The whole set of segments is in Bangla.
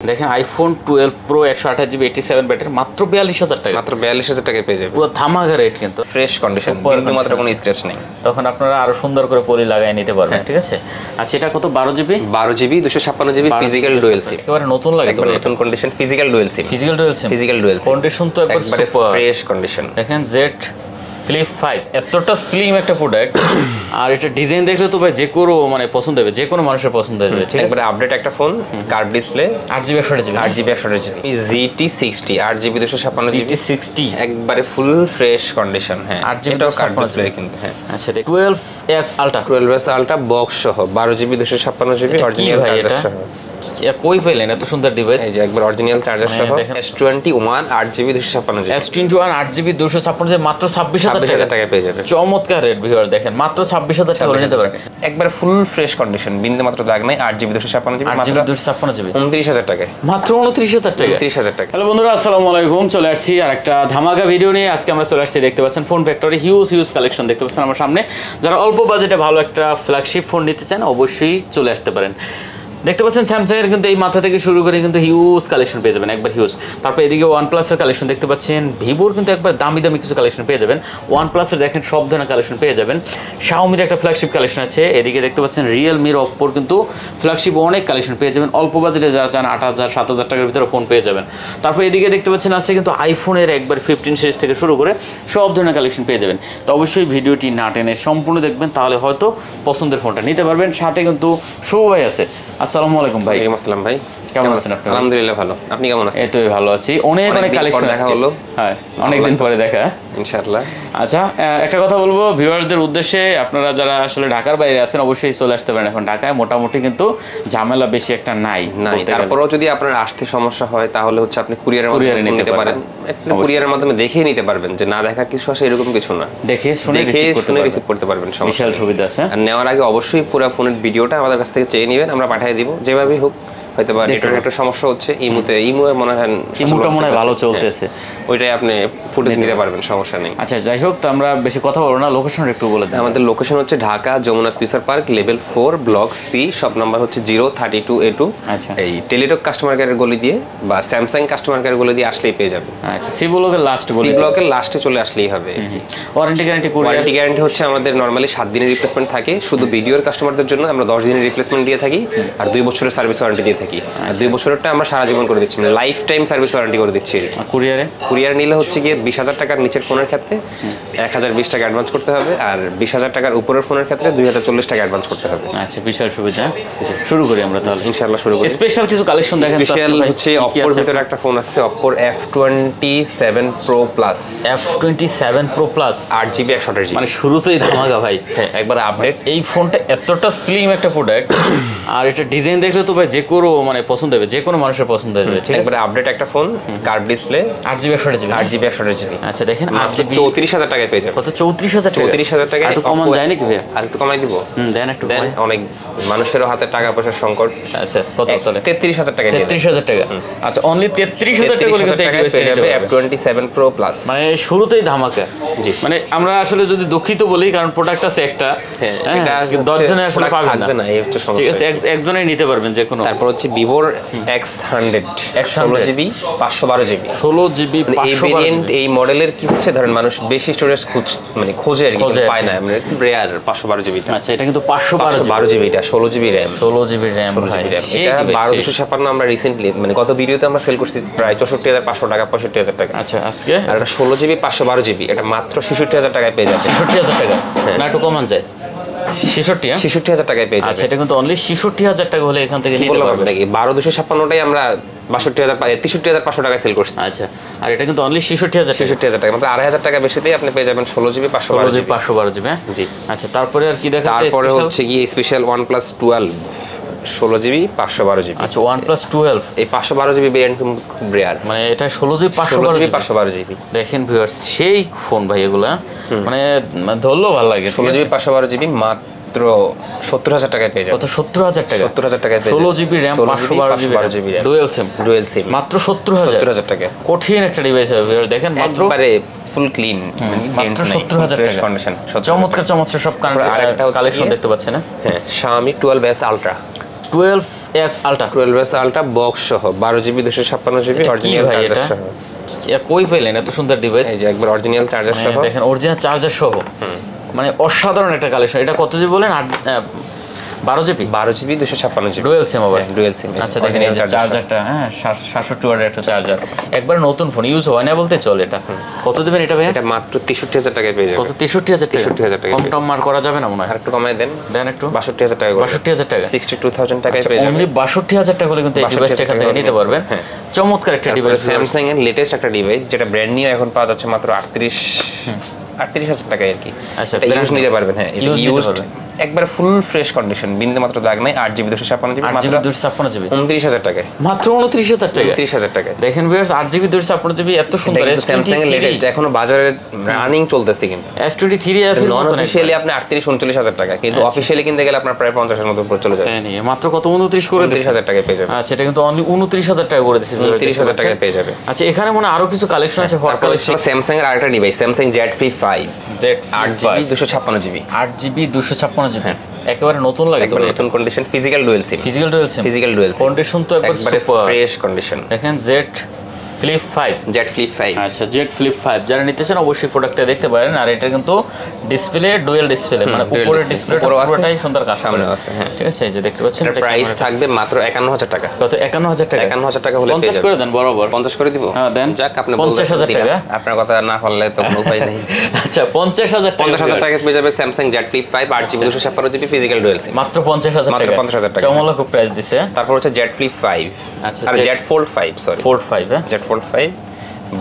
দেখেন আইফোন 12 প্রো 128 জিবি 87 ব্যাটারি মাত্র 42000 টাকা। মাত্র 42000 টাকায় পেয়ে যাবেন। পুরো ধামাকা রেট কিন্তু ফ্রেশ কন্ডিশন, বিন্দুমাত্র কোনো স্ক্র্যাচ নেই। তখন আপনারা আরো সুন্দর করে পলি লাগায় নিতে পারবেন, ঠিক আছে? আচ্ছা, এটা কত? 12 জিবি 256 জিবি ফিজিক্যাল ডুয়াল সিম, একেবারে নতুন লাগে তো, নতুন কন্ডিশন ফিজিক্যাল ডুয়াল সিম। ফিজিক্যাল ডুয়াল সিম কন্ডিশন তো একবার সুপার ফ্রেশ কন্ডিশন। দেখেন জেড ফ্লিপ 5 এতটা স্লিম একটা প্রোডাক্ট, আর এটা ডিজাইন দেখলে তো ভাই যে কোনো মানে পছন্দ হবে, যে কোনো মানুষের পছন্দ হবে, ঠিক আছে? একবারে আপডেট একটা phone, curve display, 8GB 128GB GT60 8GB 256GB GT60 একবারে ফুল ফ্রেশ কন্ডিশন। হ্যাঁ, 8GB এটাও কার্ভ ডিসপ্লে কিন্তু। হ্যাঁ, আচ্ছা, 12S আলট্রা বক্স সহ 12GB 256GB অরিজিনাল চার্জার সহ। কই পেলেন এত সুন্দর ডিভাইস? এই যে একবার অরিজিনাল চার্জার সহ S21 8GB 256GB S21 8GB 256GB মাত্র 26000 টাকায় পেয়ে যাবেন। চমৎকার রেট ভিউয়ার, দেখেন মাত্র 26000 টাকা নিতে পারেন। একবার ফুল ফ্রেশ কন্ডিশন, বিন্দু মাত্র দাগ নাই। 8GB 256GB 29000 টাকায়, মাত্র 29000 টাকা। 29000 টাকা। হ্যালো বন্ধুরা, আসসালামু আলাইকুম। চলে আসছি আর একটা ধামাকা ভিডিও নিয়ে। আজকে আমরা চলে আসছি, দেখতে পাচ্ছেন ফোন ফ্যাক্টরি হিউজ কালেকশন দেখতে পাচ্ছেন আমার সামনে। যারা অল্প বাজেটে ভালো একটা ফ্ল্যাগশিপ ফোন নিতে চান অবশ্যই চলে আসতে পারেন। দেখতে পাচ্ছেন স্যামসাং এর কিন্তু এই মাথা থেকে শুরু করে কিন্তু হিউজ কালেকশন পেয়ে যাবেন, একবার হিউজ। তারপর এদিকে OnePlus এর কালেকশন দেখতে পাচ্ছেন, ভিভোর কিন্তু একবার দামি কিছু কালেকশন পেয়ে যাবেন। OnePlus এর দেখেন সব ধরনের কালেকশন পেয়ে যাবেন। Xiaomi-র একটা ফ্ল্যাগশিপ কালেকশন আছে। এদিকে দেখতে পাচ্ছেন Realme-র, Oppo-র কিন্তু ফ্ল্যাগশিপ অনেক কালেকশন পেয়ে যাবেন। অল্প বাজেটে যারা চান 8000 7000 টাকার ভিতরে ফোন পেয়ে যাবেন। তারপর এদিকে দেখতে পাচ্ছেন আছে কিন্তু আইফোনের একবার 15 সিরিজ থেকে শুরু করে সব ধরনের কালেকশন পেয়ে যাবেন। তো অবশ্যই ভিডিওটি না টেনে সম্পূর্ণ দেখবেন, তাহলে হয়তো পছন্দের ফোনটা নিতে পারবেন। সাথে কিন্তু শুভ ভাই আছে। আসসালামু আলাইকুম ভাই। আসসালাম ভাই, কেমন আছেন আপনি? আলহামদুলিল্লাহ ভালো, আপনি কেমন আছেন? এই তো ভালো আছি। অনেক কালেকশন দেখা হলো। হ্যাঁ, অনেকদিন পরে দেখা ইনশাআল্লাহ। আচ্ছা, একটা কথা বলবো ভিউয়ারদের উদ্দেশ্যে, আপনারা যারা আসলে ঢাকার বাইরে আছেন অবশ্যই চলে আসতে পারেন। এখন ঢাকায় মোটামুটি কিন্তু ঝামেলা বেশি একটা নাই। তারপরেও যদি আপনার আসতে সমস্যা হয় তাহলে হচ্ছে আপনি কুরিয়ারের মাধ্যমে নিতে পারেন। আপনি কুরিয়ারের মাধ্যমে দেখেই নিতে পারবেন, যে না দেখা কিছু আসে এরকম কিছু না, দেখে শুনে রিসিভ করতে পারবেন। বিশাল সুবিধা আছে। আর নেওয়ার আগে অবশ্যই পুরো ফোনের ভিডিওটা আমাদের কাছ থেকে চেয়ে নেবেন, আমরা পাঠিয়ে দিব যেভাবেই হোক। হয়তো বা নেটওয়ার্কের একটা সমস্যা হচ্ছে, ইমো মনে হয় ভালো চলতেছে, ওইটাই আপনি ফুটেজ নিতে পারবেন, সমস্যা নেই। আচ্ছা, যাই হোক, তো আমরা বেশি কথা বলবো না, লোকেশনটা একটু বলে দেন। আমাদের লোকেশন হচ্ছে Dhaka Jamuna Future Park level 4 block C, shop number হচ্ছে 032A2। আচ্ছা, এই টেলিটক কাস্টমার কেয়ারের গলি দিয়ে বা স্যামসাং কাস্টমার কেয়ার গলি দিয়ে আসলেই পেয়ে যাবেন। আচ্ছা, সি ব্লকের লাস্টে চলে আসলেই হবে। ওয়ারেন্টি গ্যারান্টি হচ্ছে আমাদের নরমালি 7 দিনের রিপ্লেসমেন্ট থাকে, শুধু ভিডিওর কাস্টমারদের জন্য আমরা 10 দিনের রিপ্লেসমেন্ট দিয়ে থাকি, আর 2 বছরের সার্ভিস ওয়ারেন্টি দিয়ে থাকি। আর 2 বছরটা আমরা সারা জীবন করে দিচ্ছি, মানে লাইফ টাইম সার্ভিস ওয়ারেন্টি করে দিচ্ছি। কুরিয়ার নিলে হচ্ছে গিয়ে 20000 টাকার নিচের ফোনের ক্ষেত্রে 1020 টাকা অ্যাডভান্স করতে হবে, আর 20000 টাকার উপরের ফোনের ক্ষেত্রে 2040 টাকা অ্যাডভান্স করতে হবে। আচ্ছা, বিশাল সুবিধা। শুরু করি আমরা তাহলে, ইনশাআল্লাহ শুরু করি। স্পেশাল কিছু কালেকশন দেখেন। স্পেশাল হচ্ছে Oppo-র ভিতরে একটা ফোন আছে, Oppo F27 Pro Plus। F27 Pro Plus 8GB 128GB, মানে শুরুতেই ধামাকা ভাই। হ্যাঁ, একবার আপডেট। এই ফোনটা এতটা স্লিম একটা প্রোডাক্ট, আর এটা ডিজাইন দেখলে তো ভাই যে কোনো মানে পছন্দ হবে, যে কোনো মানুষের পছন্দ হবে, ঠিক আছে? একবার আপডেট একটা phone, curve display, 8GB 128GB। আচ্ছা, দেখেন 8GB 34000 টাকায় পেয়ে যাবেন। কত? 34000 টাকা। একটু কমান যায় নাকি ভাই? আর একটু কমাই দিব। দেন একটু দেন, অনেক মানুষের হাতে টাকা পয়সার সংকট। আচ্ছা, কত তাহলে? 33000 টাকা। 33000 টাকা। আচ্ছা, অনলি 33000 টাকা পেয়ে যাবে F27 Pro Plus। মানে শুরুতেই ধামাকা। জি, মানে আমরা আসলে যদি দুঃখিত বলি, কারণ প্রোডাক্ট আছে একটা, এটা 10 জনে আসলে পাবেন না, এই হচ্ছে সমস্যা। ঠিক আছে, একজনেই নিতে পারবেন যে কোনো। তারপর হচ্ছে Vivo X100 16GB 512GB 16GB এই ভেরিয়েন্ট, এই মডেলের কি হচ্ছে, ধরেন মানুষ বেশি স্টোরেজ খোঁজে আর কি, পায় না, মানে রেয়ার 512GB। আচ্ছা, এটা কিন্তু 512GB, এটা 16GB RAM। 16GB RAM ভাই। এটা 12256 আমরা রিসেন্টলি, মানে গত ভিডিওতে আমরা সেল করছি প্রায় 64500 টাকা, 65000 টাকা। আচ্ছা, আজকে আর এটা 16GB 512GB, এটা মাত্র 66000 টাকায় পেয়ে যাচ্ছে। 66000 টাকা না, একটু কমান যায়। 66000 টাকায় পেয়ে যাচ্ছে। আচ্ছা, এটা কিন্তু অনলি 66000 টাকা হলে এখান থেকে নিতে পারবেন নাকি? 12256টাই আমরা 62500 টাকায় সেল করছি। আচ্ছা, আর এটা কিন্তু অনলি 66000 টাকা, মানে 2500 টাকা বেশিতেই আপনি পেয়ে যাবেন 16GB 512GB। জি। আচ্ছা, তারপরে আর কি দেখা? তারপরে হচ্ছে কি স্পেশাল OnePlus 12 16GB 512GB। আচ্ছা, OnePlus 12 এই 512GB ভেরিয়েন্ট খুব রেয়ার, মানে এটা 16GB 512GB। দেখেন ভিউয়ার্স, সেই ফোন ভাই এগুলা, মানে ধরলেও ভালো লাগে। 16GB 512GB মাত্র 70000 টাকায় পেয়ে যাবেন। কত? 70000 টাকা। 70000 টাকায় পেয়ে যাবেন। 16GB RAM 512GB dual SIM মাত্র 70000 টাকা। কঠিন একটা ডিভাইস হবে ভিউয়ার, দেখেন মাত্র একবারে ফুল ক্লিন, মাত্র 70000 টাকা কন্ডিশন। চমৎকার সব কালেকশন দেখতে পাচ্ছেন না? হ্যাঁ, Xiaomi 12S Ultra 12 12s ultra 12s ultra box সহ 12GB 256GB অরিজিনাল চার্জার সহ। কই পেলেন এত সুন্দর ডিভাইস? এই যে একবার অরিজিনাল চার্জার সহ দেখেন, অরিজিনাল চার্জার সহ, মানে অসাধারণ একটা কালেকশন। এটা কত জিবি বলেন? 12GB 256GB ডুয়াল সিম আবার। Dual SIM. আচ্ছা দেখেন এই যে চার্জারটা, হ্যাঁ 67 ওয়াটের একটা চার্জার, একবার নতুন ফোন, ইউজ হয় না বলতে চলে। এটা কত দিবেন এটা ভাই? এটা মাত্র 63000 টাকায় পেয়ে যাবেন। কত? 63000 টাকা? 63000 টাকা। কম টম মার করা যাবে না মনে হয়? আরেকটু কমায় দেন একটু 62000 টাকা করে। 62000 টাকা 62000 টাকায় পেয়ে যাবেন। অনলি 62000 টাকা হলে কিন্তু এই ডিভাইসটা এখান থেকে নিতে পারবেন। চমৎকার একটা ডিভাইস, স্যামসাং এর লেটেস্ট একটা ডিভাইস যেটা ব্র্যান্ড নিউ এখন পাওয়া যাচ্ছে মাত্র 38000 টাকায় আর কি। আচ্ছা, এটা ইউজ নিতে পারবেন। হ্যাঁ, এটা ইউজড একবার ফুল ফ্রেশ কন্ডিশন, বিন্দু মাত্র দাগ নাই। 8GB 256GB মাত্র 256GB 29000 টাকায়। মাত্র 29000 টাকা। 29000 টাকায় দেখেন ভিউয়ার্স, 8GB 256GB এত সুন্দর। স্যামসাং এর লেটেস্ট এখনো বাজারে রানিং চলতেছে কিন্তু। S23 নন অফিশিয়ালি আপনি 38-39,000 টাকা, কিন্তু অফিশিয়ালি কিনতে গেলে আপনার প্রায় 50 এর মতো উপরে চলে যায়। তাই নিয়ে মাত্র কত? 29 করে 29000 টাকায় পেয়ে যাবেন। আচ্ছা, এটা কিন্তু অনলি 29000 টাকা করে দিয়েছে। 29000 টাকায় পেয়ে যাবে। আচ্ছা, এখানে মনে আরো কিছু কালেকশন আছে। হট কালেকশন স্যামসাং এর আরেকটা device Samsung Z Flip 5 8GB 256GB 8GB 256GB একেবারে নতুন লাগে তো, নতুন কন্ডিশন, ফিজিক্যাল ডুয়াল সিম। ফিজিক্যাল ডুয়াল সিম কন্ডিশন তো একবার সুপার ফ্রেশ কন্ডিশন। দেখেন Z Flip 5 আচ্ছা, Z Flip 5 যারা নিতে চান অবশ্যই প্রোডাক্টটা দেখতে পারেন। আর এটা কিন্তু ডিসপ্লে ডুয়াল ডিসপ্লে, মানে উপরের ডিসপ্লেটা পুরোটাই সুন্দর কাজ সামনে আছে। হ্যাঁ, ঠিক আছে, এই যে দেখতে পাচ্ছেন। এটা প্রাইস থাকবে মাত্র 51000 টাকা। কত? 51000 টাকা। 51000 টাকা হলে 50 করে দেন, বরাবর 50 করে দিব। হ্যাঁ দেন। যাক, আপনি 50000 টাকা। আপনার কথা না পারলে তো কোনো উপায় নেই। আচ্ছা, 50000 টাকা। 50000 টাকা পেয়ে যাবে Samsung Z Flip 5 8GB 256GB physical dual SIM মাত্র 50000 টাকা। মাত্র 50000 টাকা। চমৎকার প্রাইস দিছে। তারপর হচ্ছে Z Flip 5। আচ্ছা, আর Z Fold 5 sorry Fold 5 Z Fold 5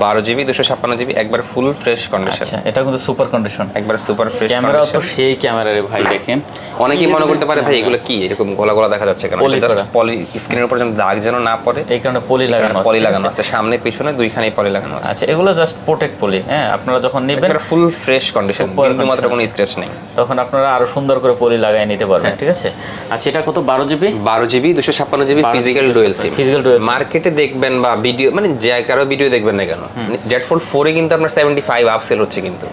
12GB 256GB একবার ফুল ফ্রেশ কন্ডিশন। আচ্ছা, এটা কিন্তু সুপার কন্ডিশন, একবার সুপার ফ্রেশ ক্যামেরা তো সেই ক্যামেরা রে ভাই। দেখেন, অনেকেই মনে করতে পারে ভাই এগুলো কি এরকম গোলা গোলা দেখা যাচ্ছে কেন? জাস্ট পলি স্ক্রিনের উপর যেন দাগ যেন না পড়ে এই কারণে পলি লাগানো আছে সামনে পিছনে দুইখানেই পলি লাগানো আছে। আচ্ছা, এগুলো জাস্ট প্রোটেক্ট পলি। হ্যাঁ, আপনারা যখন নেবেন একবার ফুল ফ্রেশ কন্ডিশন, কিন্তু মাত্র কোনো স্ক্র্যাচ নেই, তখন আপনারা আরো সুন্দর করে পলি লাগায় নিতে পারবেন। ঠিক আছে। আচ্ছা, এটা কত? 12GB 256GB ফিজিক্যাল ডুয়াল সিম। মার্কেটে দেখবেন বা ভিডিও, মানে যে কারো ভিডিও দেখবেন না কেন, Z Fold 4 এ কিন্তু আপনার 75 আপ সেল হচ্ছে কিন্তু,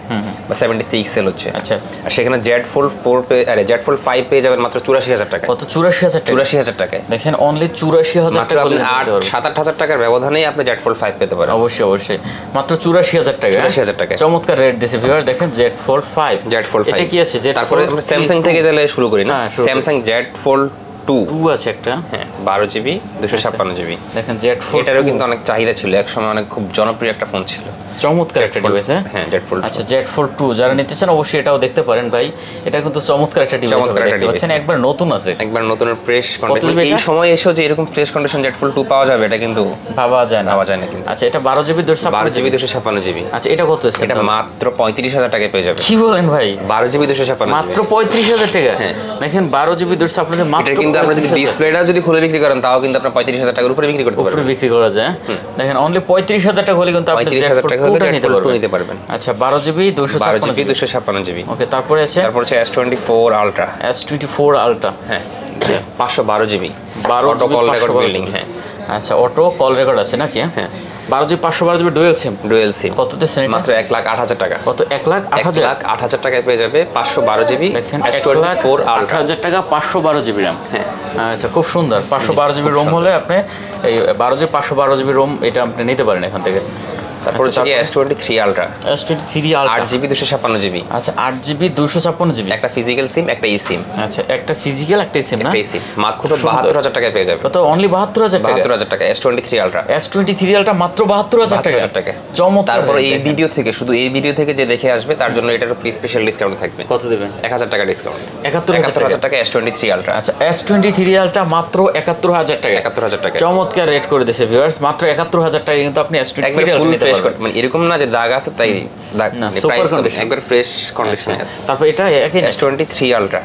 বা 76 সেল হচ্ছে। আচ্ছা, আর সেখানে Z Fold 4 Z Fold 5 পেয়ে যাবেন মাত্র 84000 টাকা। কত? 84000 টাকা। 84000 টাকায়। দেখেন, অনলি 84000 টাকা হলে 7-8000 টাকার ব্যবধানেই আপনি Z Fold 5 পেতে পারেন। অবশ্যই মাত্র 84000 টাকা। 84000 টাকা চমৎকার রেট দিয়েছে ভিউয়ার্স। দেখেন, Z Fold 5 এটা কি আছে? তারপরে আমরা স্যামসাং থেকে তাহলে শুরু করি না। স্যামসাং Z Fold 2 আছে একটা। হ্যাঁ, 12GB 256GB। দেখেন, Z Fold এটারও কিন্তু অনেক চাহিদা ছিল, এক সময় অনেক খুব জনপ্রিয় একটা ফোন ছিল। চমৎকার একটা ডিভাইস। হ্যাঁ, Z Fold। আচ্ছা, Z Fold 2 যারা নিতে চান অবশ্যই এটাও দেখতে পারেন ভাই। এটা কিন্তু চমৎকার একটা ডিভাইস, দেখতে পাচ্ছেন একবার নতুন আছে, একবার নতুনের ফ্রেশ কন্ডিশন। এই সময় এসেও যে এরকম ফ্রেশ কন্ডিশন Z Fold 2 পাওয়া যাবে এটা কিন্তু ভাবা যায় না কিন্তু। আচ্ছা, এটা 12GB 256GB। আচ্ছা, এটা কত আছে? এটা মাত্র 35000 টাকায় পেয়ে যাবে। কি বলেন ভাই? 12GB 256GB মাত্র 35000 টাকা। দেখেন, 12GB 256GB মাত্র। এটা কিন্তু আপনি যদি ডিসপ্লেটা যদি খুলে বিক্রি করেন তাও কিন্তু আপনার 35000 টাকার উপরে বিক্রি করতে পারবেন। উপরে বিক্রি করা যায়। দেখেন, অনলি 35000 টাকা হলে কিন্তু আপনি Z Fold 2 নিতে পারবেন। আচ্ছা, 12GB 256GB। ওকে, তারপরে আছে S24 Ultra। S24 Ultra। হ্যাঁ, 512GB 12 auto call record building. হ্যাঁ, আচ্ছা, অটো কল রেকর্ড আছে নাকি? হ্যাঁ, 12GB 512GB ডুয়াল সিম। কত দিচ্ছেন এটা? মাত্র 1,08,000 টাকা। কত? 1,08,000 টাকায় পেয়ে যাবে 512GB S24 Ultra। 1,08,000 টাকা 512GB RAM। হ্যাঁ, আচ্ছা, খুব সুন্দর। 512GB ROM হলে আপনি এই 12GB 512GB ROM এটা আপনি নিতে পারেন এখান থেকে। তারপর হচ্ছে S23 Ultra। S23 Ultra 8GB 256GB। আচ্ছা, 8GB 256GB একটা ফিজিক্যাল সিম, একটা ই সিম। আচ্ছা, একটা ফিজিক্যাল, একটা সিম না? একটা সিম মাত্র 72000 টাকায় পেয়ে যাবে। কত? অনলি 72000 টাকা। 72000 টাকা S23 Ultra। S23 Ultra মাত্র 72000 টাকা। চমৎকার। তারপর এই ভিডিও থেকে, শুধু এই ভিডিও থেকে যে দেখে আসবে তার জন্য এটার উপর স্পেশাল ডিসকাউন্ট থাকবে। কত দিবেন? 1000 টাকা ডিসকাউন্ট। 71000 টাকা S23 Ultra। আচ্ছা, S23 Ultra মাত্র 71000 টাকা। 71000 টাকা। চমৎকার রেট করে দিয়েছে ভিউয়ার্স। মাত্র 71000 টাকা কিন্তু আপনি S23 Ultra নিতে পারবেন। মানে এরকম না যে দাগ আছে তাই দাগ, সুপার কন্ডিশন, একবার ফ্রেশ কন্ডিশনে আছে। তারপর এটা একই S23 Ultra।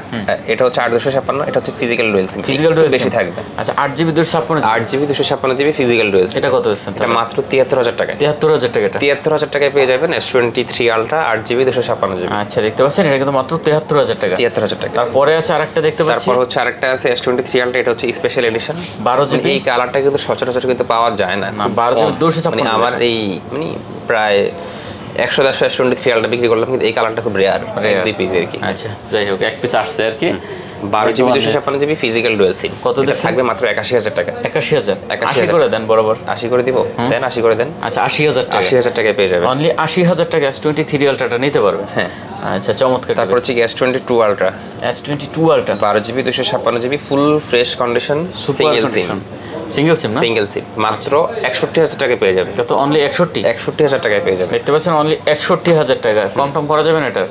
এটা হচ্ছে 8256, এটা হচ্ছে ফিজিক্যাল ডুয়াল সিম। ফিজিক্যাল ডুয়াল বেশি থাকবে। আচ্ছা, 8GB 256, 8GB 256GB physical dual সিম। এটা কত আছে? এটা মাত্র 73000 টাকা। 73000 টাকা। 73000 টাকায় পেয়ে যাবেন S23 Ultra 8GB 256GB। আচ্ছা, দেখতে পাচ্ছেন এটা কিন্তু মাত্র 73000 টাকা। 73000 টাকা। তারপরে আছে আরেকটা দেখতে পাচ্ছি। তারপর হচ্ছে আরেকটা আছে S23 Ultra, এটা হচ্ছে স্পেশাল এডিশন 12GB। এই কালারটা কিন্তু সচরাচর কিন্তু পাওয়া যায় না। 12GB 256। মানে আমার এই মানে প্রায় 100 S23 আলট্রা বিক্রি করলাম, কিন্তু এই কালারটা খুব রেয়ার, এক দুই পিস আর কি। আচ্ছা যাই হোক, এক পিস আসছে আর কি। 12GB 256GB ফিজিক্যাল ডুয়াল সিম। কত থাকবে? মাত্র 81000 টাকা। 81000? 80 করে দেন বরাবর। 80 করে দিব? দেন 80 করে দেন। আচ্ছা 80000 টাকা। 80000 টাকায় পেয়ে যাবেন। অনলি 80000 টাকা S23 আলট্রাটা নিতে পারবে। হ্যাঁ আচ্ছা চমৎকার। তারপর হচ্ছে S22 ultra. S22 ultra 12GB 256GB full fresh condition single SIM. Single SIM না? সিঙ্গেল সিম মাত্র 61000 টাকায় পেয়ে যাবে। কত? অনলি 61000 টাকায় পেয়ে যাবে। দেখতে পাচ্ছেন অনলি 61000 টাকা। কম টম করা যাবে না এটা?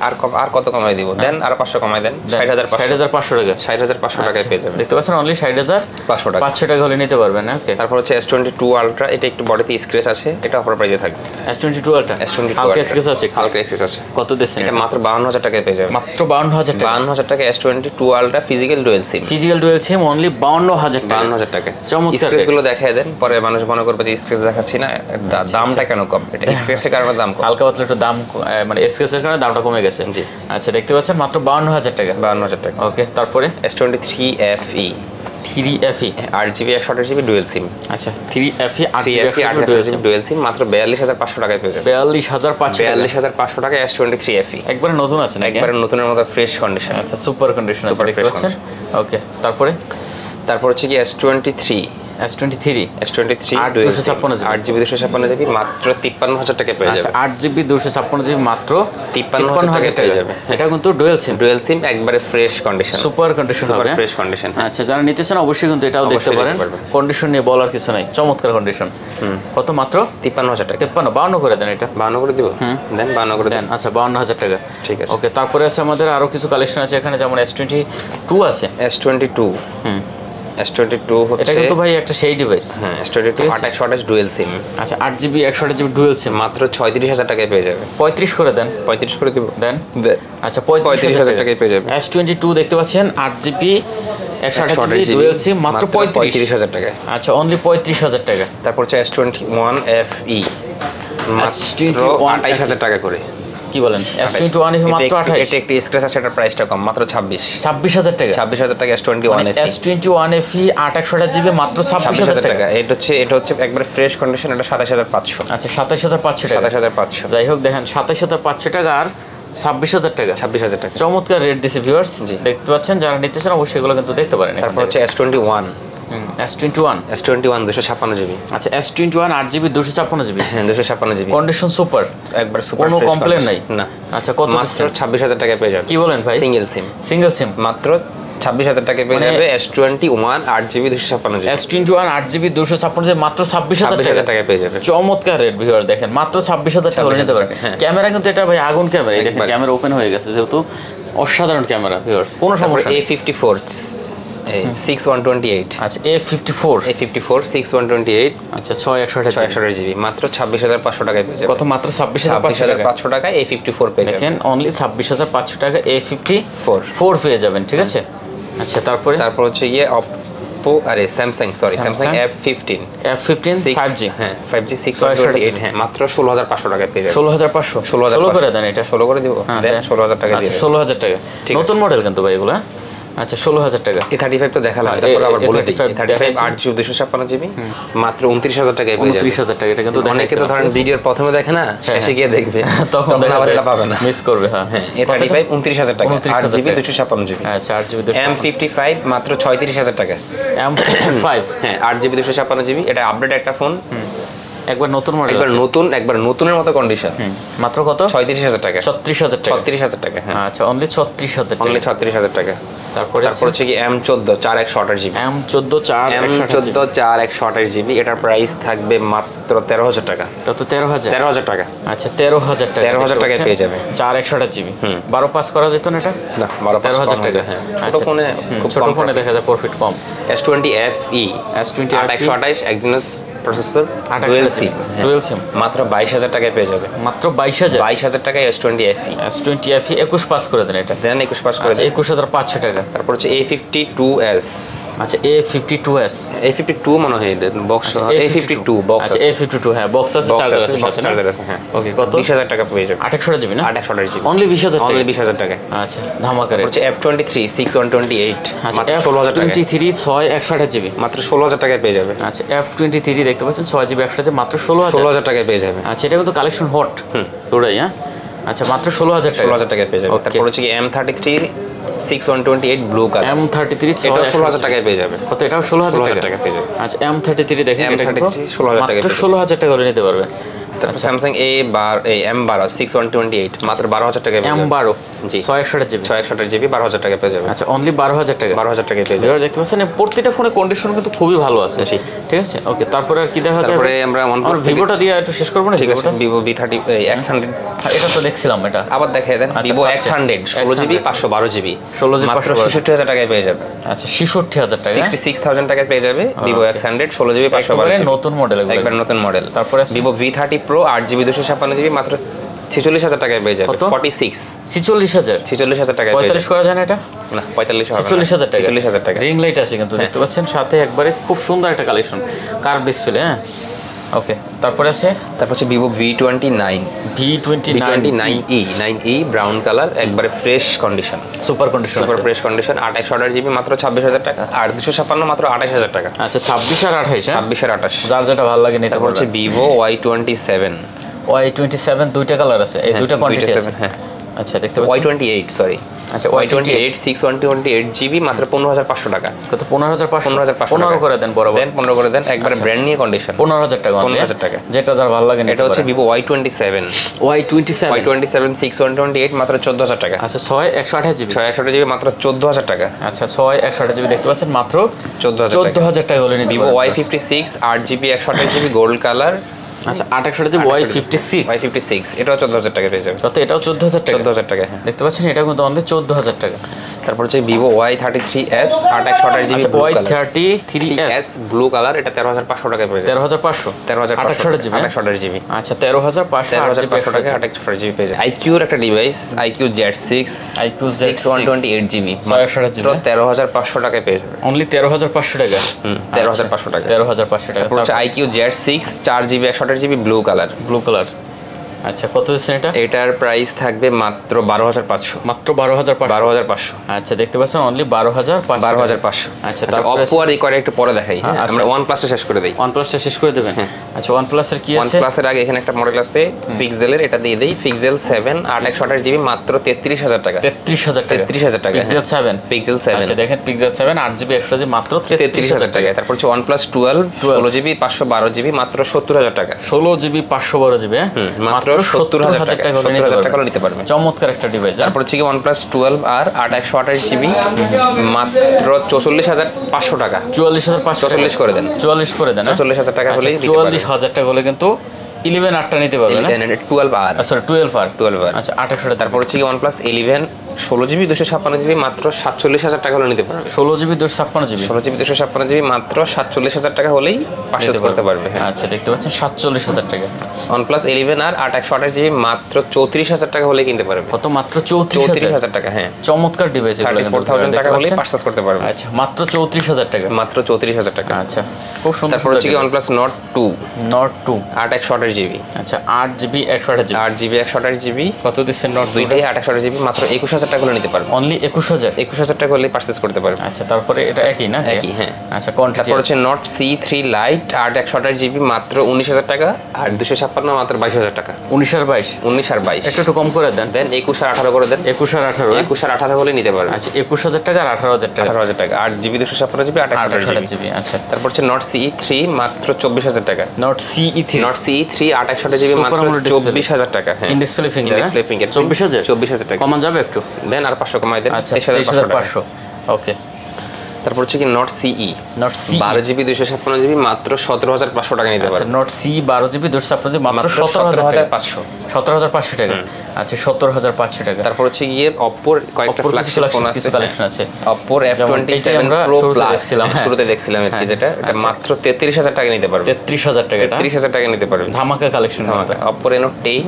আর কত কমাই দিব? দেন আর 500 কমাই দেন। 60500 টাকা। 60500 টাকায় পেয়ে যাবে। দেখতে পাচ্ছেন অনলি 60500 টাকা। 500 টাকা হলে নিতে পারবেন। ওকে। তারপর হচ্ছে S22 আলট্রা, এটা একটু বডিতে স্ক্র্যাচ আছে, এটা অফার প্রাইসে থাকবে। S22 আলট্রা হালকা স্ক্র্যাচ আছে, হালকা স্ক্র্যাচ আছে। কত দিচ্ছেন? এটা মাত্র 52000 টাকায় পেয়ে যাবে। মাত্র 52000 টাকা। 52000 টাকা S22 আলট্রা ফিজিক্যাল ডুয়াল সিম। ফিজিক্যাল ডুয়াল সিম অনলি 52000 টাকা। 52000 টাকা। চমৎকার। স্ক্র্যাচ গুলো দেখায় দেন, পরে মানুষ মনে করবে যে স্ক্র্যাচ দেখাচ্ছি না, দামটা কেন কম? এটা স্ক্র্যাচের কারণে দাম কম। হালকা পাতলা একটু দাম, মানে স্ক্র্যাচের কারণে দামটা কমে গেছে। জি আচ্ছা দেখতে পাচ্ছেন মাত্র 52000 টাকা। 52000 টাকা। ওকে। তারপরে S23 FE 3FE 8GB 128GB dual SIM. আচ্ছা 3FE 8GB ডুয়াল সিম মাত্র 42500 টাকায় পেয়ে যাবেন। 42500 টাকা S23 FE। একবারে নতুন আছে নাকি? একবারে নতুনের মতো ফ্রেশ কন্ডিশন। আচ্ছা সুপার কন্ডিশন আছে দেখতে পাচ্ছেন। ওকে। তারপর হচ্ছে কি S23 8GB 256GB মাত্র 53000 টাকায় পেয়ে যাবে। 8GB 256GB মাত্র 53000 টাকায় যাবে। এটা কিন্তু ডুয়াল সিম একবারে ফ্রেশ কন্ডিশন, সুপার কন্ডিশন হবে। Fresh condition. আচ্ছা যারা নিতেছেন অবশ্যই কিন্তু এটাও দেখতে পারেন। কন্ডিশন নিয়ে বলার কিছু নাই, চমৎকার কন্ডিশন। কত? মাত্র 53000 টাকা। 52 করে দেন। এটা 52 করে দিব? দেন 52 করে দেন। আচ্ছা 52000 টাকা। ঠিক আছে। ওকে। তারপরে আছে আমাদের আরো কিছু কালেকশন আছে এখানে, যেমন S22 আছে। S22 হচ্ছে এটা কিন্তু ভাই একটা সেই ডিভাইস। হ্যাঁ S22 828 ডুয়াল সিম। আচ্ছা 8GB 128GB ডুয়াল সিম মাত্র 36000 টাকায় পেয়ে যাবে। 35 করে দেন। 35 করে দিব? দেন। আচ্ছা 35000 টাকায় পেয়ে যাবে। S22 দেখতে পাচ্ছেন 8GB 128GB ডুয়াল সিম মাত্র 35000 টাকায়। আচ্ছা অনলি 35000 টাকা। তারপর হচ্ছে S21 FE মাত্র 28000 টাকা করে। কি বলেন? S21 FE মাত্র 28। এটা একটু স্ক্র্যাচ আছে, এটা প্রাইসটা কম, মাত্র 26000 টাকা। 26000 টাকা S21 FE। S21 FE 828GB মাত্র 26000 টাকা। এটা হচ্ছে একবারে ফ্রেশ কন্ডিশন, এটা 27500। আচ্ছা 27500 টাকা। 27500। যাই হোক দেখেন 27500 টাকা আর 26000 টাকা। 26000 টাকা। চমৎকার রেট দিছে ভিউয়ার্স, দেখতে পাচ্ছেন। যারা নিতে চান অবশ্যই এগুলো কিন্তু দেখতে পারেন। তারপর হচ্ছে S21 256GB। আচ্ছা S21 8GB 256GB। হ্যাঁ 256GB। কন্ডিশন সুপার, একবার সুপার, কোনো কমপ্লেন নাই না। আচ্ছা কত? মাত্র 26000 টাকায় পেয়ে যাবে। কি বলেন ভাই? সিঙ্গেল সিম মাত্র 26000 টাকায় পেয়ে যাবে। S21 8GB 256GB। S21 8GB 256GB মাত্র 26000 টাকায় পেয়ে যাবে। চমৎকার রেট ভিউয়ার, দেখেন মাত্র 26000 টাকা নিতে পারেন। ক্যামেরা কিন্তু এটা ভাই আগুন ক্যামেরা, এই দেখেন ক্যামেরা ওপেন হয়ে গেছে, যেহেতু অসাধারণ ক্যামেরা ভিউয়ার্স, কোনো সমস্যা নেই। A54 6128। আচ্ছা A54 6128। আচ্ছা 628GB মাত্র 26500 টাকায় পেয়ে যাবে। কত? মাত্র 26500 টাকা A54 পেয়ে যাবেন। দেখেন অনলি 26500 টাকা A54 পেয়ে যাবেন। ঠিক আছে। আচ্ছা তারপর হচ্ছে গিয়ে Oppo আরে Samsung F15 5G। হ্যাঁ 5G 628। হ্যাঁ মাত্র 16500 টাকায় পেয়ে যাবেন। 16500 করে দেন। এটা 16 করে দিব? দেন 16000 টাকা দিয়ে। 16000 টাকা নতুন মডেল কিন্তু ভাই এগুলো। আচ্ছা 16000 টাকা। A35 তো দেখালাম, তারপর আবার বলে দিই A35 8GB 256GB মাত্র 29000 টাকায় পেয়ে যাবেন। 29000 টাকা। এটা কিন্তু অনেকে তো ধরেন ভিডিওর প্রথমে দেখে না, শেষে গিয়ে দেখবে, তখন আবার এটা পাবে না, মিস করবে। হ্যাঁ A35 29000 টাকা 8GB 256GB। আচ্ছা 8GB M55 মাত্র 36000 টাকা। M55 হ্যাঁ 8GB 256GB। এটা আপডেট একটা ফোন, একবার নতুন মডেল, একবার নতুনের মতো কন্ডিশন। মাত্র কত? 36000 টাকা। 36000 টাকা। হ্যাঁ আচ্ছা অনলি 36000 টাকা। তারপর হচ্ছে কি M14 4128GB। M14 4128GB। এটার প্রাইস থাকবে মাত্র 13000 টাকা। কত? 13000 টাকা। আচ্ছা 13000 টাকা। 13000 টাকায় পেয়ে যাবে। 4128GB। 12 পাস করা যেত না এটা? না 13000 টাকা। হ্যাঁ ছোট ফোনে খুব ছোট ফোনে দেখা যায় প্রফিট কম। S20 FE 128 Exynos processor dual SIM মাত্র 22000 টাকায় পেয়ে যাবে। মাত্র 22000 টাকায় S20 FE 21 পাস করে দেন। এটা দেন 21 পাস করে দেন। 21500 টাকা। তারপর হচ্ছে A52s। আচ্ছা A52 মনে হয় বক্স। A52 box. আচ্ছা A52 হ্যাঁ বক্স আছে, চার্জার আছে। হ্যাঁ ওকে। কত? 20000 টাকা পেয়ে যাবে। 28GB না? 28GB অনলি 20000 টাকা। অনলি 20000 টাকা। আচ্ছা ধামাকা রেট। হচ্ছে F23 6128 মাত্র 16000 টাকা। F23 6128GB মাত্র 16000 টাকায় পেয়ে যাবে। আচ্ছা F23 দেখতে পাচ্ছেন 6GB 128GB মাত্র 16,000 টাকায় পেয়ে যাবেন। আচ্ছা এটা কিন্তু কালেকশন হট পুরোই। হ্যাঁ আচ্ছা মাত্র 16,000 টাকা, 16,000 টাকায় পেয়ে যাবেন। তারপর হচ্ছে কি M33 6128 ব্লু কালার, M33 এটা 16,000 টাকায় পেয়ে যাবে। কত? এটাও 16,000 টাকা পেয়ে যাবে। আচ্ছা M33 দেখেন, এটা কিন্তু 16,000 টাকা, 16,000 টাকা হলে নিতে পারবে। তারপর স্যামসাং M12 6128 মাত্র 12,000 টাকায় পেয়ে যাবে। M12 জি 661GB 661GB 12,000 টাকায় পেয়ে যাবে। আচ্ছা অনলি 12,000 টাকা, 12,000 টাকায় পেয়ে যাবে। দেখতে পাচ্ছেন প্রত্যেকটা ফোনের কন্ডিশন কিন্তু খুবই ভালো আছে। ঠিক আছে ওকে, তারপরে আর কি দেখা যায়? তারপরে আমরা OnePlus ভিভোটা দিয়ে একটু শেষ করব না? ঠিক আছে, Vivo V30 X100 এটা তো দেখছিলাম, এটা আবার দেখাই দেন। Vivo X100 16GB 512GB 16GB মাত্র 66,000 টাকায় পেয়ে যাবে। আচ্ছা 66,000 টাকা, 66,000 টাকায় পেয়ে যাবে Vivo X100 16GB 512GB, নতুন মডেল, একবার নতুন মডেল। তারপরে Vivo V30 Pro 8GB 256GB মাত্র 46,000 টাকায় পেয়ে যাবে। 46,000 টাকায় পেয়ে যাবে। 45 করা যায় না এটা? না 45 হবে না, 46,000 টাকা। 46,000 টাকা। রিং লাইট আছে কিন্তু দেখতে পাচ্ছেন সাথে, একবারে খুব সুন্দর একটা কালেকশন, কার্ভ ডিসপ্লে। হ্যাঁ ওকে, তারপরে আছে, তারপর হচ্ছে Vivo V29E ব্রাউন কালার, একবারে fresh condition, super condition, super fresh condition 8/128GB মাত্র 26,000 টাকা, আর 256 মাত্র 28,000 টাকা। আচ্ছা 26 আর 28, 26 আর 28, যার যেটা ভালো লাগে নিতে তারপর পারবে। হচ্ছে Vivo Y27 দুইটা কালার আছে, এই দুইটা কোয়ান্টিটি আছে। হ্যাঁ আচ্ছা দেখতে পাচ্ছেন Y28 সরি, আচ্ছা Y28 6128GB মাত্র 15,500 টাকা। কত? 15,500 15 করে দেন, বরাবর দেন 15 করে দেন, একবারে ব্র্যান্ড নিউ কন্ডিশন 15,000 টাকা, 15,000 টাকা, যেটা যার ভালো লাগে। এটা হচ্ছে Vivo Y27 6128 মাত্র 14,000 টাকা। আচ্ছা 6128GB 6128GB মাত্র 14,000 টাকা। আচ্ছা 6128GB দেখতে পাচ্ছেন মাত্র 14,000 টাকা হলে নিতে Vivo পারবেন। Y56 8GB 128GB gold colour, আচ্ছা 128GB Y56 এটাও 14,000 টাকা পেয়ে যাবে। কত? এটাও 14,000 টাকা, 14,000 টাকা। হ্যাঁ দেখতে পাচ্ছেন এটা কিন্তু অনলি 14,000 টাকা। তারপর হচ্ছে Vivo Y33s 8/128GB Y33s blue colour, এটা 13,500 টাকায় পেয়ে যাবে। 13,500 8/128GB 8/128GB আচ্ছা 13,500 টাকা 8/128GB পেয়ে যাবে। IQ এর একটা ডিভাইস IQ Z6 6128GB 13,500 টাকায় পেয়ে যাবে। অনলি 13,500 টাকা। 13,500 টাকা, 13,500 টাকা। তারপর হচ্ছে IQ Z6 4GB 128GB blue colour. আচ্ছা কত দিচ্ছেন এটা? এটার প্রাইস থাকবে মাত্র 12,500, মাত্র 12,500। আচ্ছা দেখতে পাচ্ছেন অনলি 12,500। আচ্ছা Oppo আর রিকোয়ার একটু পরে দেখাই। হ্যাঁ আমরা OnePlus শেষ করে দেই। OnePlus শেষ করে দেবেন। আচ্ছা OnePlus এর কি আছে? OnePlus এর আগে এখানে একটা মডেল আছে পিক্সেলের, এটা দিয়ে দেই। Pixel 7 8/128GB মাত্র 33,000 টাকা। 33,000 টাকা Pixel 7 আচ্ছা দেখেন Pixel 7 8GB 128GB মাত্র 33,000 টাকা। তারপর হচ্ছে OnePlus 12 16GB 512GB মাত্র 70,000 টাকা। 16GB 512GB মাত্র 70,000 টাকা নিতে পারবেন। চমৎকার একটা ডিভাইস। তারপর হচ্ছে কি OnePlus 12 আর 8/128GB মাত্র 44,500 টাকা। 44,500 করে দেন, 44 করে দেন। 44,000 টাকা হলেই 44,000 টাকা হলে কিন্তু 11 8টা নিতে পারবেন। 12 আর সরি 12 আর আচ্ছা 28। তারপর হচ্ছে কি OnePlus 11 16GB 256GB মাত্র 47,000 টাকা হলে নিতে পারবে। 16GB 256GB মাত্র 47,000 টাকা হলেই পারচেজ করতে পারবে। আচ্ছা দেখতে পাচ্ছেন 47,000 টাকা। OnePlus 11 আর 8/128GB মাত্র 34,000 টাকা হলে কিনতে পারবে। কত? মাত্র 34,000 টাকা। হ্যাঁ চমৎকার ডিভাইস, 34,000 টাকা হলেই পারচেজ করতে পারবে। আচ্ছা মাত্র 34,000 টাকা, মাত্র 34,000 টাকা। আচ্ছা খুব সুন্দর। তারপর হচ্ছে কি OnePlus Nord 2 8/128GB আচ্ছা 8GB 128GB কত দিচ্ছেন? Nord 2টাই 8/128GB মাত্র 21,000 টাকা হলে নিতে পারবে। অনলি 21,000 টাকা হলে পারচেজ করতে পারবে। আচ্ছা তারপরে এটা একই না? একই হ্যাঁ। আচ্ছা কোনটা? তারপর হচ্ছে Nord C3 Lite 8/128GB মাত্র 19,000 টাকা, আর 256 মাত্র 22,000 টাকা। 19 আর 22 একটু কম করে দেন 21 আর 18 করে দেন। 21 আর 18 হলে নিতে পারবে। আচ্ছা 21,000 টাকা আর 18,000 টাকা। 8GB 256GB 8/128GB। আচ্ছা তারপর হচ্ছে Nord CE3 মাত্র 24,000 টাকা। Nord CE3 8/128GB মাত্র 24,000 টাকা। হ্যাঁ ইন ডিসপ্লে ফিঙ্গার 24,000 টাকা। কমান যাবে একটু? দেন আর 500 কমাই দেন। আচ্ছা 23,500। ওকে তারপর হচ্ছে কি Nord CE 12GB 256GB মাত্র 17,500 টাকা নিতে পারবে। Nord CE 12GB 256GB মাত্র 17,500 17,500 টাকা। আচ্ছা 17,500 টাকা। তারপর হচ্ছে গিয়ে Oppo কয়েকটা ফ্ল্যাগশিপ ফোন আছে, কালেকশন আছে। Oppo F27 Pro Plus শুরুতে দেখছিলাম আর কি, যেটা এটা মাত্র 33,000 টাকা নিতে পারবে। 33,000 টাকা 33,000 টাকা নিতে পারবে। ধামাকা কালেকশন হবে। Oppo Reno 10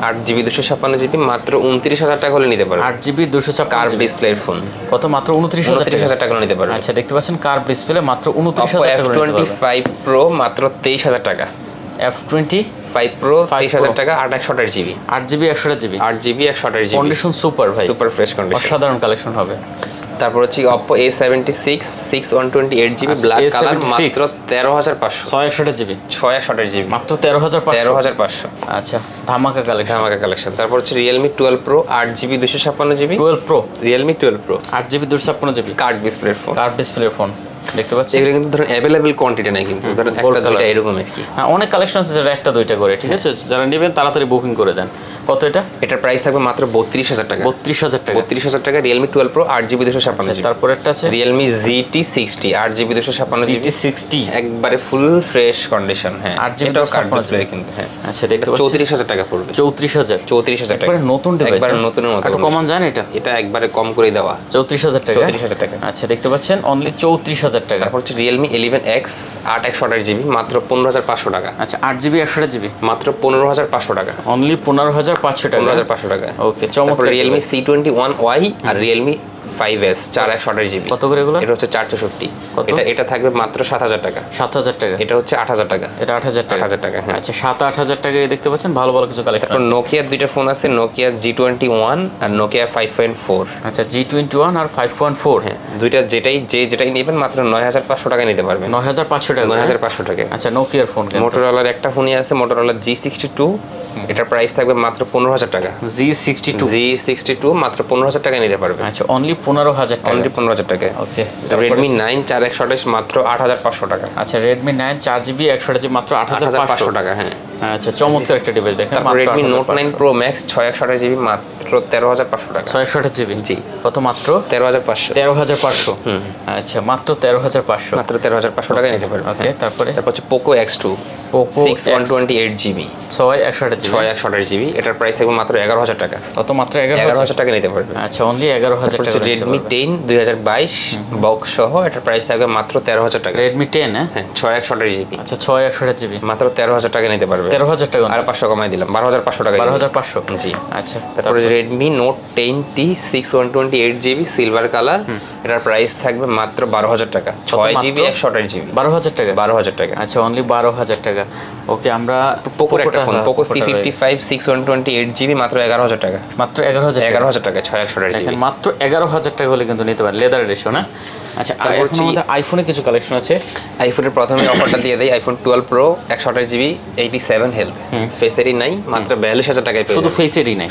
8GB 256GB মাত্র 29,000 টাকা হলে নিতে পারবে। 8GB 256 কার্ভ ডিসপ্লের ফোন কত? মাত্র 29,000 টাকা নিতে পারবে। আচ্ছা দেখতে পাচ্ছেন কার্ভ ডিসপ্লে মাত্র 29,000 টাকা নিতে পারবে। F25 Pro মাত্র 23,000 টাকা। F25 Pro 23,000 টাকা 8/128GB 8GB 128GB condition super ভাই, সুপার ফ্রেশ কন্ডিশন, অসাধারণ কালেকশন হবে। তারপর হচ্ছে Oppo A76 6128GB black colour মাত্র 13500 628GB 628GB মাত্র 13500 আচ্ছা ধামাকা কালেকশন তারপর হচ্ছে Realme 12 Pro 8GB 256GB 12 Pro Realme 12 Pro 8GB 256GB card display phone দেখতে পাচ্ছি এগুলো কিন্তু ধরুন अवेलेबल কোয়ান্টিটি নাই কিন্তু ধরুন একটা দুইটা এরকম আর কি হ্যাঁ অনেক কালেকশন আছে যেটা একটা দুইটা করে ঠিক আছে যারা নেবেন তাড়াতাড়ি বুকিং করে দেন কত এটার প্রাইস থাকবে মাত্র 32000 টাকা 32000 টাকা Realme 12 Pro 8GB 256GB তারপর একটা আছে Realme GT60 8GB 256GB GT60 একবারে ফুল ফ্রেশ কন্ডিশন হ্যাঁ 8GB এটাও কার্ড ডিসপ্লে কিন্তু হ্যাঁ আচ্ছা দেখতে পাচ্ছি 34000 টাকা পড়বে 34000 টাকা একবারে নতুন ডিভাইস একবারে নতুনের মতো একটু কমান জানেন এটা একবারে কম করে দেওয়া 34000 টাকা আচ্ছা দেখতে পাচ্ছেন অনলি 34000 টাকা তারপর হচ্ছে Realme 11X 8/128GB মাত্র 15500 টাকা আচ্ছা 8GB 128GB মাত্র 15500 টাকা অনলি 15500 টাকা 15500 টাকা ওকে চমৎকার Realme C21Y আর Realme 5S 4/128GB কত করে এগুলো এটা হচ্ছে 464 এটা থাকবে মাত্র 7000 টাকা 7000 টাকা এটা হচ্ছে 8000 টাকা এটা 8000 টাকা হ্যাঁ আচ্ছা 7-8000 টাকায় দেখতে পাচ্ছেন ভালো কিছু কালেকশন তারপর Nokia দুইটা ফোন আছে Nokia G21 আর Nokia 5.4 আচ্ছা G21 আর 5.4 হ্যাঁ দুইটা যেটাই নেবেন মাত্র 9500 টাকা নিতে পারবেন 9500 টাকা 9500 টাকা আচ্ছা Nokia ফোন Motorola একটা ফোনই আছে Motorola G62 এটার প্রাইস থাকবে মাত্র 15000 টাকা G62 মাত্র 15000 টাকা নিতে পারবেন আচ্ছা অনলি 15000 টাকা অনলি 15000 টাকা ওকে Redmi 9 4128 মাত্র 8500 টাকা আচ্ছা Redmi 9 4GB 128GB মাত্র 8500 টাকা হ্যাঁ আচ্ছা চমৎকার একটা ডিভাইস দেখেন মাত্র Redmi Note 9 Pro Max 628GB মাত্র 13500 টাকা 628GB জি কত মাত্র 13500 আচ্ছা মাত্র 13500 মাত্র 13500 টাকা নিতে পারবেন ওকে তারপর হচ্ছে Poco X2 6128GB 628GB এটার প্রাইস থাকবে মাত্র 11000 টাকা কত মাত্র 11000 টাকা নিতে পারবেন আচ্ছা অনলি 11000 টাকা Redmi 10 2022 বক্স সহ এটার প্রাইস থাকবে মাত্র 13000 টাকা Redmi 10 হ্যাঁ 6128GB আচ্ছা 6128GB মাত্র 13000 টাকা নিতে পারবে 13000 টাকা আর 500 কমাই দিলাম 12500 টাকা 12500 জি আচ্ছা তারপরে Redmi Note 10T 6128GB silver colour এটার প্রাইস থাকবে মাত্র 12000 টাকা 6GB 128GB 12000 টাকা 12000 টাকা আচ্ছা অনলি 12000 টাকা ওকে আমরা Poco একটা ফোন Poco C55 6128GB মাত্র 11000 টাকা মাত্র 11000 টাকা 6128GB দেখেন মাত্র 11000 টাকা হলে কিন্তু নিতে পারেন লেদার এডিশন না আচ্ছা এখন আমাদের আইফোনে কিছু কালেকশন আছে আইফোনের প্রথমে অফারটা দিয়ে দেই iPhone 12 Pro 128GB 87 health face এডি নাই মাত্র 42000 টাকায় পেয়ে শুধু ফেস এডি নাই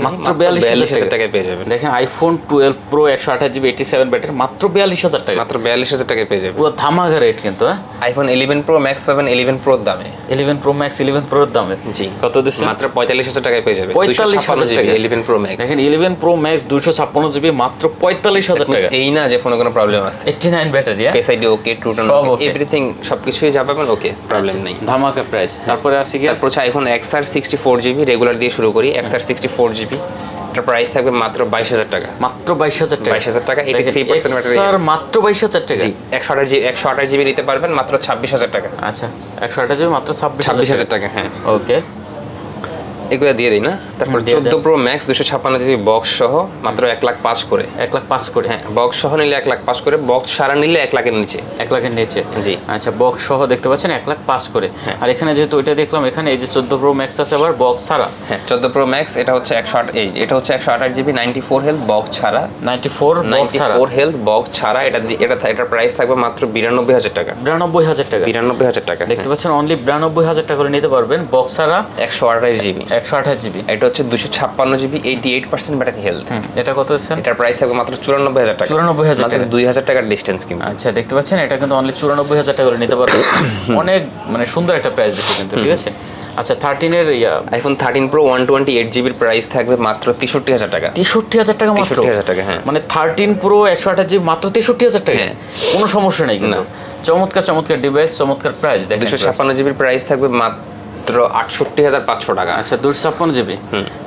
মাত্র 42000 টাকায় পেয়ে যাবেন দেখেন iPhone 12 Pro 128GB 87 ব্যাটারি মাত্র 42000 টাকা মাত্র 42000 টাকায় পেয়ে যাবেন পুরো ধামাকা রেট কিন্তু iPhone 11 Pro Max পাবেন 11 Pro দামে 11 Pro Max 11 Pro দামে জি কত দিচ্ছেন মাত্র 45000 টাকায় পেয়ে যাবেন 45000 টাকা 11 Pro Max দেখেন 11 Pro Max 256GB মাত্র 45000 টাকা এই না যে ফোনে কোনো প্রবলেম আছে 89 ব্যাটারি ফেস আইডি ওকে ট্রু টোন এভরিথিং সবকিছুই যা পাবেন ওকে প্রবলেম নাই ধামাকা প্রাইস তারপরে আছে কি তারপর iPhone XR 64GB রেগুলার দিয়ে শুরু করি XR 64GB এটার প্রাইস থাকবে মাত্র 22000 টাকা মাত্র 22000 টাকা 22000 টাকা 83% ব্যাটারি স্যার মাত্র 22000 টাকা জি 128GB নিতে পারবেন মাত্র 26000 টাকা আচ্ছা 128GB মাত্র 26000 টাকা হ্যাঁ ওকে এগুলো দিয়ে দিই না তারপর 14 Pro Max 256GB বক্স সহ মাত্র 1,05,000 করে 1,05,000 করে হ্যাঁ বক্স সহ নিলে 1,05,000 করে বক্স ছাড়া নিলে 1 লাখের নিচে 1 লাখের নিচে জি আচ্ছা বক্স সহ দেখতে পাচ্ছেন 1,05,000 করে আর এখানে যেহেতু ওইটা দেখলাম এখানে এই যে 14 Pro Max আছে আবার বক্স ছাড়া হ্যাঁ 14 Pro Max এটা হচ্ছে 108 এটা হচ্ছে 128GB 94 হেলথ বক্স ছাড়া 94 হেলথ বক্স ছাড়া এটার প্রাইস থাকবে মাত্র 92000 টাকা 92000 টাকা দেখতে পাচ্ছেন অনলি 92000 টাকা করে নিতে পারবেন বক্স ছাড়া 128GB এটা হচ্ছে 256GB 88% ব্যাটারি হেলথ এটা কত আছে এটার প্রাইস থাকবে মাত্র 94000 টাকা 94000 টাকা 2000 টাকার ডিসটেন্স কিন্তু আচ্ছা দেখতে পাচ্ছেন এটা কিন্তু অনলি 94000 টাকা করে নিতে পারবেন অনেক মানে সুন্দর একটা প্রাইস দিচ্ছে কিন্তু ঠিক আছে আচ্ছা 13 এর iPhone 13 Pro 128GB এর প্রাইস থাকবে মাত্র 63000 টাকা 63000 টাকা মাত্র 63000 টাকা হ্যাঁ মানে 13 Pro 128GB মাত্র 63000 টাকা কোনো সমস্যা নেই কিন্তু চমৎকার ডিভাইস চমৎকার প্রাইস দেখেন 256GB এর প্রাইস থাকবে মাত্র 68500 টাকা আচ্ছা 256GB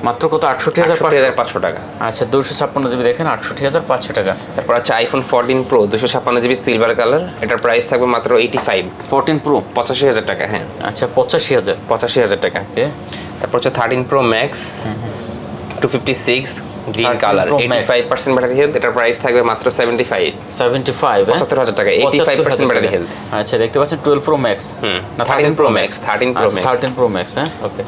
মাত্র কত 68500 টাকা আচ্ছা 256GB দেখেন 68500 টাকা তারপর আছে iPhone 14 Pro 256GB silver colour এটার প্রাইস থাকবে মাত্র 85 14 Pro 85000 টাকা হ্যাঁ আচ্ছা 85000 টাকা তারপর আছে 13 Pro Max 256 green colour 85% battery health এটার প্রাইস থাকবে মাত্র 75 75000 টাকা 85% ব্যাটারি হেলথ আচ্ছা দেখতে পাচ্ছেন 12 Pro Max না 13 Pro Max হ্যাঁ ওকে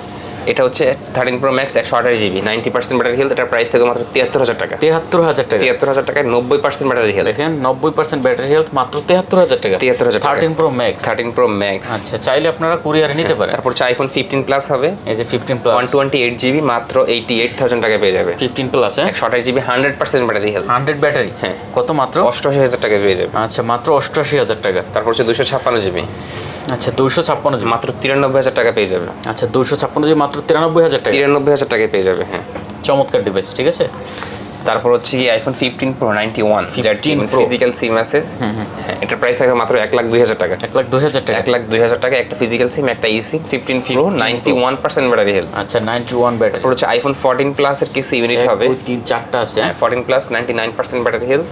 এটা হচ্ছে 13 Pro Max 128 GB 90% battery health. এটার প্রাইস থেকে মাত্র 73,000 টাকা। 73,000 টাকা। 73,000 টাকায় 90% ব্যাটারি হেলথ। দেখেন 90% ব্যাটারি হেলথ মাত্র 73,000 টাকা। 73,000 টাকা। 13 Pro Max। 13 Pro Max। আচ্ছা, চাইলে আপনারা কুরিয়ারে নিতে পারেন। তারপর হচ্ছে iPhone 15 Plus হবে। এই যে 15 Plus 128 GB মাত্র 88,000 টাকায় পেয়ে যাবে। 15 Plus 128 GB 100% battery health. 100 battery. হ্যাঁ। কত মাত্র? 88,000 টাকায় পেয়ে যাবে। আচ্ছা, মাত্র 88,000 টাকা। তারপর হচ্ছে 256 GB। আচ্ছা, 256 GB মাত্র 93,000 টাকা পেয়ে যাবে। আচ্ছা, 256 GB মাত্র 93,000 টাকা। 93,000 টাকায় পেয়ে যাবে। হ্যাঁ, চমৎকার ডিভাইস, ঠিক আছে। তারপর হচ্ছে iPhone 15 Pro 91 15 Pro ফিজিক্যাল সিম আছে। হ্যাঁ, এটার প্রাইস থাকবে মাত্র 1,02,000 টাকা। 1,02,000 টাকা। 1,02,000 টাকা একটা ফিজিক্যাল সিম, একটা eSIM 15 Pro 91% ব্যাটারি হেলথ। আচ্ছা, 91 ব্যাটারি। তারপর হচ্ছে iPhone 14 Plus এর কিছু ইউনিট হবে। 3 4টা আছে। হ্যাঁ, 14 Plus 99% ব্যাটারি হেলথ,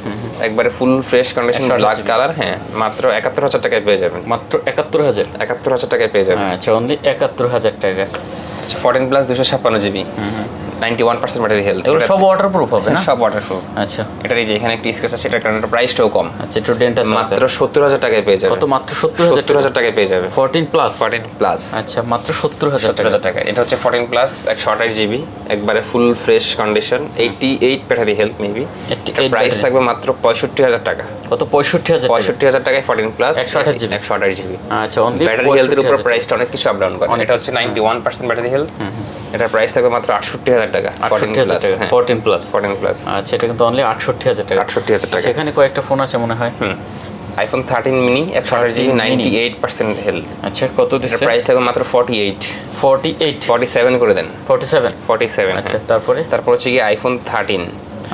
একবারে ফুল ফ্রেশ কন্ডিশন, ব্ল্যাক কালার। হ্যাঁ, মাত্র 71,000 টাকায় পেয়ে যাবেন। মাত্র 71,000। 71,000 টাকায় পেয়ে যাবেন। আচ্ছা, অনলি 71,000 টাকা। আচ্ছা, 14 Plus 256 GB 91% ব্যাটারি হেলথ। এগুলো সব ওয়াটারপ্রুফ হবে না? সব ওয়াটারপ্রুফ। আচ্ছা, এটার এই যে এখানে একটা স্কেচ আছে, সেটার কারণে প্রাইসটাও কম। আচ্ছা, একটু ডেন্ট আছে। মাত্র 70,000 টাকায় পেয়ে যাবে। কত? মাত্র 70,000 টাকায় পেয়ে যাবে। 14 Plus। 14 Plus। আচ্ছা, মাত্র 70,000 টাকা। এটা হচ্ছে 14 Plus 128 GB, একবারে ফুল fresh condition, 88 battery health maybe. Price থাকবে মাত্র 65,000 টাকা। কত? 65,000। 65,000 টাকায় 14 Plus 128 GB। 128 GB। আচ্ছা, অনলি ব্যাটারি হেলথের উপর প্রাইসটা অনেক কিছু আপ ডাউন করে। এটা হচ্ছে 91% ব্যাটারি হেলথ। এটার প্রাইস থাকবে মাত্র 68,000 টাকা। 14 Plus। 14 Plus। আচ্ছা, এটা কিন্তু অনলি 68,000 টাকা। 68,000 টাকা। সেখানে কয়েকটা ফোন আছে মনে হয়। iPhone 13 mini 128 GB 98% health. আচ্ছা, কত দিচ্ছে? প্রাইস থাকবে মাত্র 48 47 করে দেন। 47। আচ্ছা, তারপর হচ্ছে কি iPhone 13।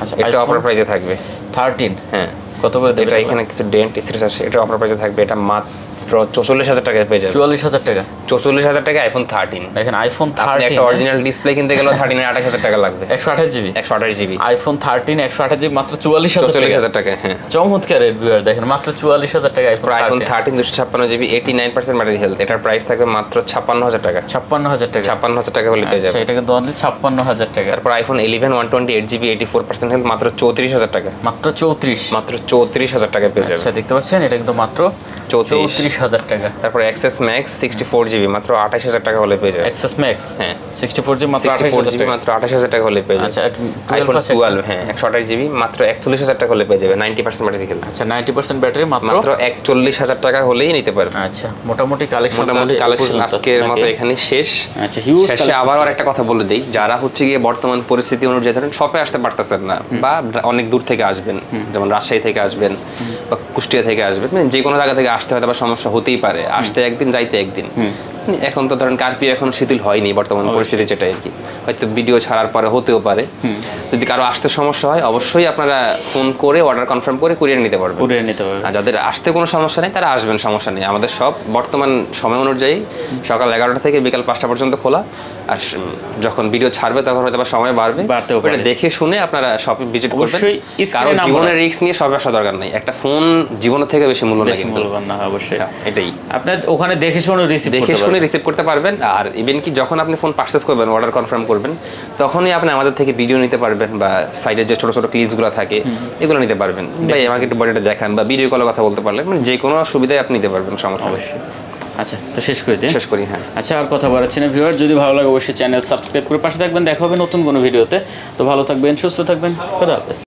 আচ্ছা, এটা অফার প্রাইসে থাকবে 13। হ্যাঁ, কত করে দেবে? এটা এখানে কিছু ডেন্ট স্ক্র্যাচ আছে, এটা অফার প্রাইসে থাকবে। এটা মাত্র 44,000 টাকায় পেয়ে যাবে। 44,000 টাকা। 44,000 টাকা iPhone 13। দেখেন iPhone 13 একটা অরিজিনাল ডিসপ্লে কিনতে গেলে 13 এর 28,000 টাকা লাগবে। 128 GB। 128 GB iPhone 13 128 GB মাত্র 44,000 টাকা। হ্যাঁ, চমৎকার রিভিউয়ার, দেখেন মাত্র 44,000 টাকা iPhone 13 256 GB 89% ব্যাটারি হেলথ। এটার প্রাইস থাকবে মাত্র 56,000 টাকা। 56,000 টাকা। 56,000 টাকা হলে পেয়ে যাবে। আচ্ছা, এটা কিন্তু অনলি 56,000 টাকা। তারপর iPhone 11 128 GB 84% হেলথ মাত্র 34,000 টাকা। মাত্র 34,000 টাকা পেয়ে যাবে। আচ্ছা, দেখতে পাচ্ছেন এটা কিন্তু মাত্র 34,000 টাকা। তারপর Access Max 64 GB মাত্র 28,000 টাকা হলে পেয়ে যাবে। Access Max হ্যাঁ 64 GB মাত্র 28,000 টাকা। মাত্র 28,000 টাকা হলে পেয়ে যাবে। আচ্ছা, iPhone 12 হ্যাঁ 128 GB মাত্র 41,000 টাকা হলে পেয়ে যাবে। 90% ব্যাটারি হেলথ। আচ্ছা, 90% ব্যাটারি মাত্র 41,000 টাকা হলেই নিতে পারবে। আচ্ছা, মোটামুটি কালেকশন আজকের মতো এখানে শেষ। আচ্ছা, হিউজ শেষে আবার একটা কথা বলে দেই, যারা হচ্ছে গিয়ে বর্তমান পরিস্থিতি অনুযায়ী ধরেন শপে আসতে পারতেছেন না বা অনেক দূর থেকে আসবেন, যেমন রাজশাহী থেকে আসবেন বা কুষ্টিয়া থেকে আসবেন, মানে যে কোনো জায়গা থেকে আসতে হয়তো বা সমস্যা হতেই পারে, আসতে একদিন যাইতে একদিন। এখন তো ধরেন কারফিউ এখন শিথিল হয়নি বর্তমান পরিস্থিতি, যেটা আর কি হয়তো ভিডিও ছাড়ার পরে হতেও পারে। যদি কারো আসতে সমস্যা হয় অবশ্যই আপনারা ফোন করে অর্ডার কনফার্ম করে কুরিয়ার নিতে পারবেন। আর যাদের আসতে কোনো সমস্যা নেই তারা আসবেন, সমস্যা নেই। আমাদের সব বর্তমান সময় অনুযায়ী সকাল 11টা থেকে বিকাল 5টা পর্যন্ত খোলা। আর যখন ভিডিও ছাড়বে তখন হয়তো বা সময় বাড়তেও পারে। দেখে শুনে আপনারা শপে ভিজিট করবেন। কারণ জীবনের রিস্ক নিয়ে সব আসা দরকার নেই। একটা ফোন জীবনের থেকে বেশি মূল্যবান না। অবশ্যই এটাই, আপনি ওখানে দেখে শুনে রিসিভ করতে পারবেন। আর ইভেন কি যখন আপনি ফোন পারচেজ করবেন, অর্ডার কনফার্ম করবেন, তখনই আপনি আমাদের থেকে ভিডিও নিতে পারবেন বা সাইডের যে ছোট ছোট ক্লিপসগুলো থাকে এগুলো নিতে পারবেন। ভাই আমাকে একটু বডিটা দেখান বা ভিডিও কলে কথা বলতে পারলেন, মানে যে কোনো সুবিধায় আপনি নিতে পারবেন, সমস্যা অবশ্যই। আচ্ছা, তো শেষ করি। হ্যাঁ, আচ্ছা, আর কথা বলাচ্ছি না ভিউয়ার, যদি ভালো লাগে অবশ্যই চ্যানেল সাবস্ক্রাইব করে পাশে থাকবেন। দেখা হবে নতুন কোনো ভিডিওতে। তো ভালো থাকবেন, সুস্থ থাকবেন, খোদা হাফেজ।